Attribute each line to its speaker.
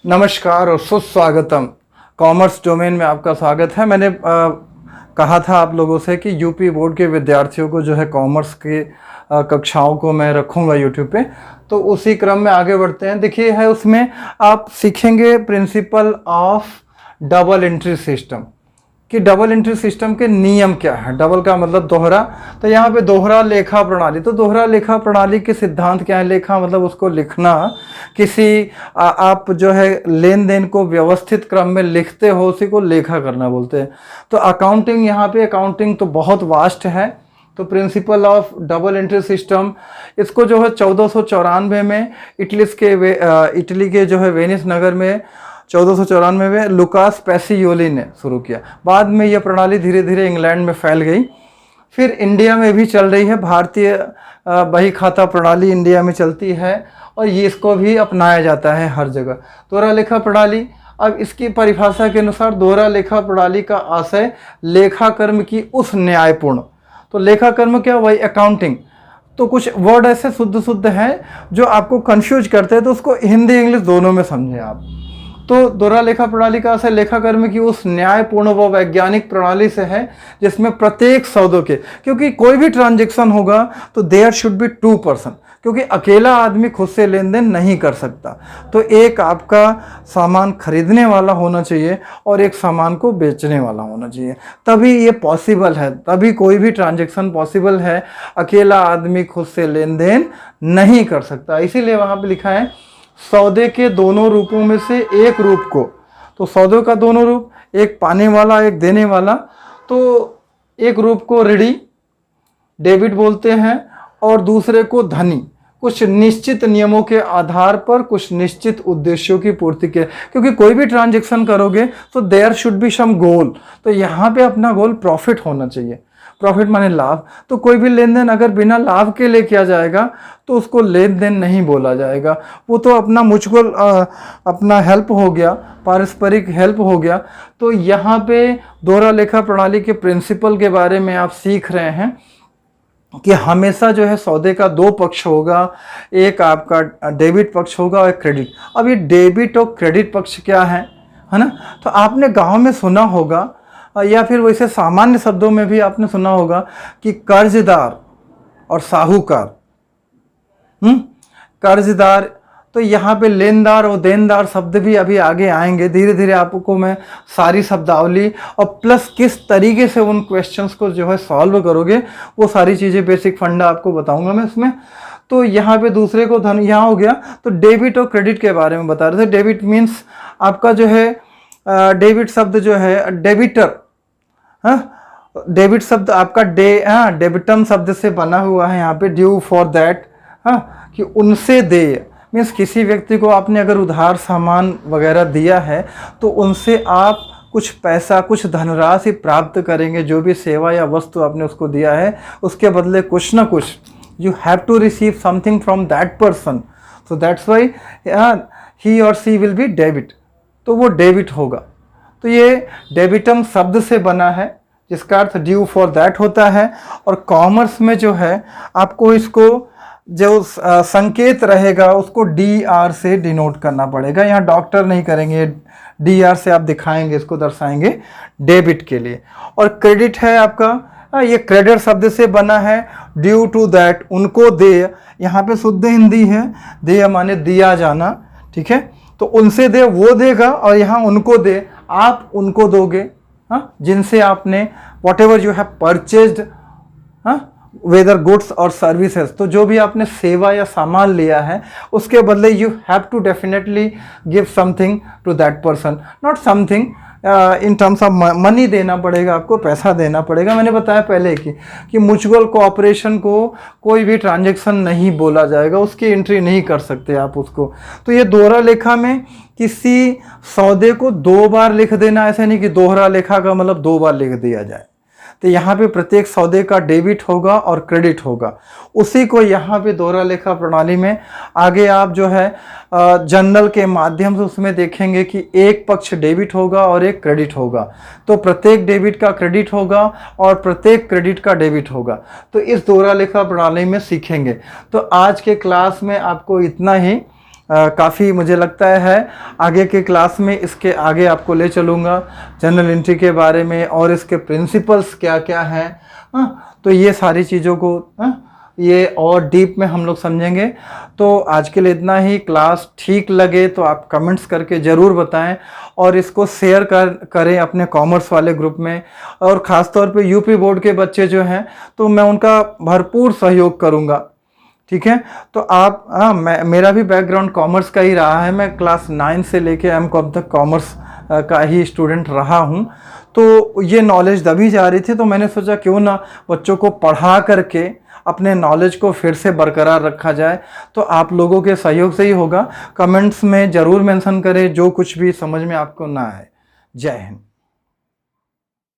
Speaker 1: नमस्कार और सुस्वागतम। कॉमर्स डोमेन में आपका स्वागत है। मैंने कहा था आप लोगों से कि यूपी बोर्ड के विद्यार्थियों को जो है कॉमर्स के कक्षाओं को मैं रखूंगा यूट्यूब पे, तो उसी क्रम में आगे बढ़ते हैं। देखिए है उसमें आप सीखेंगे principle of double entry system कि डबल एंट्री सिस्टम के नियम क्या है। डबल का मतलब दोहरा, तो यहाँ पे दोहरा लेखा प्रणाली। तो दोहरा लेखा प्रणाली के सिद्धांत क्या है। लेखा मतलब उसको लिखना, किसी आप जो है लेन देन को व्यवस्थित क्रम में लिखते हो, उसी को लेखा करना बोलते हैं। तो अकाउंटिंग, यहाँ पे अकाउंटिंग तो बहुत वास्ट है। तो principle of double entry system, इसको जो है 1494 में इटली के जो है वेनिस नगर में 1494 में लुकास पैसियोली ने शुरू किया। बाद में यह प्रणाली धीरे धीरे इंग्लैंड में फैल गई, फिर इंडिया में भी चल रही है। भारतीय बही खाता प्रणाली इंडिया में चलती है और ये इसको भी अपनाया जाता है हर जगह। दोहरा लेखा प्रणाली, अब इसकी परिभाषा के अनुसार दोहरा लेखा प्रणाली का आशय लेखा कर्म की उस न्यायपूर्ण, तो लेखा कर्म क्या, वही अकाउंटिंग। तो कुछ वर्ड ऐसे शुद्ध शुद्ध हैं जो आपको कंफ्यूज करते हैं, तो उसको हिंदी इंग्लिश दोनों में समझें आप। तो दोहरा लेखा प्रणाली का आशय लेखा कर्म की उस न्यायपूर्ण व वैज्ञानिक प्रणाली से है जिसमें प्रत्येक सौदों के, क्योंकि कोई भी ट्रांजैक्शन होगा तो देयर शुड बी 2 पर्सन, क्योंकि अकेला आदमी खुद से लेन देन नहीं कर सकता। तो एक आपका सामान खरीदने वाला होना चाहिए और एक सामान को बेचने वाला होना चाहिए, तभी ये पॉसिबल है, तभी कोई भी ट्रांजैक्शन पॉसिबल है। अकेला आदमी खुद से लेन देन नहीं कर सकता। इसीलिए वहाँ पे लिखा है सौदे के दोनों रूपों में से एक रूप को, तो सौदे का दोनों रूप, एक पाने वाला एक देने वाला, तो एक रूप को ऋणी डेबिट बोलते हैं और दूसरे को धनी, कुछ निश्चित नियमों के आधार पर कुछ निश्चित उद्देश्यों की पूर्ति के, क्योंकि कोई भी ट्रांजैक्शन करोगे तो देयर शुड बी सम गोल। तो यहाँ पे अपना गोल प्रॉफिट होना चाहिए। प्रॉफिट माने लाभ। तो कोई भी लेन देन अगर बिना लाभ के लिए किया जाएगा तो उसको लेन देन नहीं बोला जाएगा। वो तो अपना म्यूचुअल अपना हेल्प हो गया, पारस्परिक हेल्प हो गया। तो यहाँ पे दोहरा लेखा प्रणाली के प्रिंसिपल के बारे में आप सीख रहे हैं कि हमेशा जो है सौदे का 2 पक्ष होगा, एक आपका डेबिट पक्ष होगा और एक क्रेडिट। अब ये डेबिट और क्रेडिट पक्ष क्या है ना। तो आपने गांव में सुना होगा या फिर वैसे सामान्य शब्दों में भी आपने सुना होगा कि कर्जदार और साहूकार। कर्जदार, तो यहाँ पे लेनदार और देनदार शब्द भी अभी आगे आएंगे। धीरे धीरे आपको मैं सारी शब्दावली और प्लस किस तरीके से उन क्वेश्चंस को जो है सॉल्व करोगे वो सारी चीज़ें, बेसिक फंडा आपको बताऊंगा मैं इसमें। तो यहाँ पे दूसरे को धन, यहाँ हो गया। तो डेबिट और क्रेडिट के बारे में बता रहे थे। डेबिट मीन्स आपका जो है डेबिट शब्द जो है डेबिटर, डेबिट शब्द आपका डेबिटम शब्द से बना हुआ है यहाँ पे, ड्यू फॉर दैट, कि उनसे दे मीन्स किसी व्यक्ति को आपने अगर उधार सामान वगैरह दिया है तो उनसे आप कुछ पैसा, कुछ धनराशि प्राप्त करेंगे। जो भी सेवा या वस्तु आपने उसको दिया है उसके बदले कुछ ना कुछ, you have to receive something from that person, so that's why he और सी विल बी डेबिट, तो वो डेबिट होगा। तो ये डेबिटम शब्द से बना है जिसका अर्थ ड्यू फॉर दैट होता है। और कॉमर्स में जो है आपको इसको जो संकेत रहेगा उसको DR से डिनोट करना पड़ेगा। यहाँ डॉक्टर नहीं करेंगे, DR से आप दिखाएंगे, इसको दर्शाएंगे डेबिट के लिए। और क्रेडिट है आपका, ये क्रेडिट शब्द से बना है, ड्यू टू दैट, उनको दे। यहाँ पे शुद्ध हिंदी है, दे माने दिया जाना, ठीक है। तो उनसे दे, वो देगा, और यहाँ उनको दे, आप उनको दोगे, जिनसे आपने what you have purchased, whether goods और सर्विसेज, तो जो भी आपने सेवा या सामान लिया है उसके बदले you have to definitely give something to that person, not something in terms of money देना पड़ेगा, आपको पैसा देना पड़ेगा। मैंने बताया पहले कि म्यूचुअल कोऑपरेशन को कोई भी ट्रांजैक्शन नहीं बोला जाएगा, उसकी एंट्री नहीं कर सकते आप उसको। तो ये दोहरा लेखा में किसी सौदे को 2 बार लिख देना, ऐसा नहीं कि दोहरा लेखा का मतलब 2 बार लिख दिया जाए। तो यहाँ पे प्रत्येक सौदे का डेबिट होगा और क्रेडिट होगा, उसी को यहाँ पे दोहरा लेखा प्रणाली में आगे आप जो है जनरल के माध्यम से उसमें देखेंगे कि एक पक्ष डेबिट होगा और एक क्रेडिट होगा। तो प्रत्येक डेबिट का क्रेडिट होगा और प्रत्येक क्रेडिट का डेबिट होगा। तो इस दोहरा लेखा प्रणाली में सीखेंगे। तो आज के क्लास में आपको इतना ही। काफ़ी मुझे लगता है आगे के क्लास में इसके आगे आपको ले चलूँगा, जनरल एंट्री के बारे में और इसके प्रिंसिपल्स क्या क्या हैं। तो ये सारी चीज़ों को ये और डीप में हम लोग समझेंगे। तो आज के लिए इतना ही। क्लास ठीक लगे तो आप कमेंट्स करके ज़रूर बताएं और इसको शेयर करें अपने कॉमर्स वाले ग्रुप में, और ख़ास तौर पे यूपी बोर्ड के बच्चे जो हैं तो मैं उनका भरपूर सहयोग करूँगा। ठीक है, तो आप मेरा भी बैकग्राउंड कॉमर्स का ही रहा है। मैं क्लास 9 से लेके एमकॉम तक कॉमर्स का ही स्टूडेंट रहा हूँ। तो ये नॉलेज दबी जा रही थी, तो मैंने सोचा क्यों ना बच्चों को पढ़ा करके अपने नॉलेज को फिर से बरकरार रखा जाए। तो आप लोगों के सहयोग से ही होगा। कमेंट्स में ज़रूर मेंशन करें जो कुछ भी समझ में आपको ना आए। जय हिंद।